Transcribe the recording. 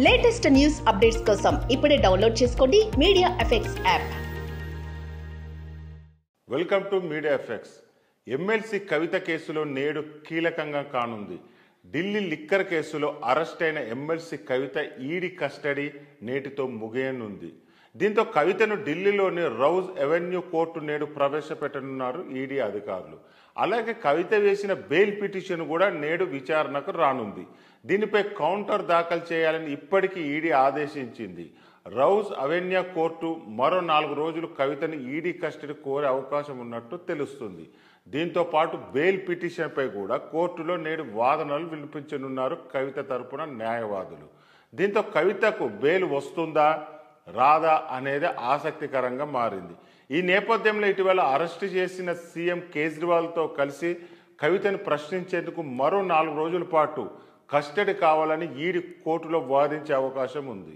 Latest news updates కోసం ఇప్పుడే download చేసుకోండి Media Effects app. Welcome to Media Effects. MLC Kavitha కేసులో నేడు కీలకంగా కానుంది. ఢిల్లీ లిక్కర్ కేసులో అరెస్ట్ అయిన ఎమ్మెల్సీ కవిత ఈడీ కస్టడీ నేటితో ముగియనుంది. దీంతో కవితను ఢిల్లీలోని రౌజ్ అవెన్యూ కోర్టు నేడు ప్రవేశపెట్టనున్నారు ఈడీ అధికారులు. అలాగే కవిత వేసిన బెయిల్ పిటిషన్ కూడా నేడు విచారణకు రానుంది. దీనిపై కౌంటర్ దాఖలు చేయాలని ఇప్పటికీ ఈడీ ఆదేశించింది. రౌజ్ అవెన్యూ కోర్టు మరో 4 రోజులు కవితను ఈడీ కస్టడీ కోరే అవకాశం ఉన్నట్టు తెలుస్తుంది. దీంతో పాటు బెయిల్ పిటిషన్పై కూడా కోర్టులో నేడు వాదనలు వినిపించనున్నారు కవిత తరపున న్యాయవాదులు. దీంతో కవితకు బెయిల్ వస్తుందా రాదా అనేది ఆసక్తికరంగా మారింది. ఈ నేపథ్యంలో ఇటీవల అరెస్టు చేసిన సీఎం కేజ్రీవాల్తో కలిసి కవితను ప్రశ్నించేందుకు మరో 4 రోజుల పాటు కస్టడీ కావాలని ఈడీ కోర్టులో వాదించే అవకాశం ఉంది.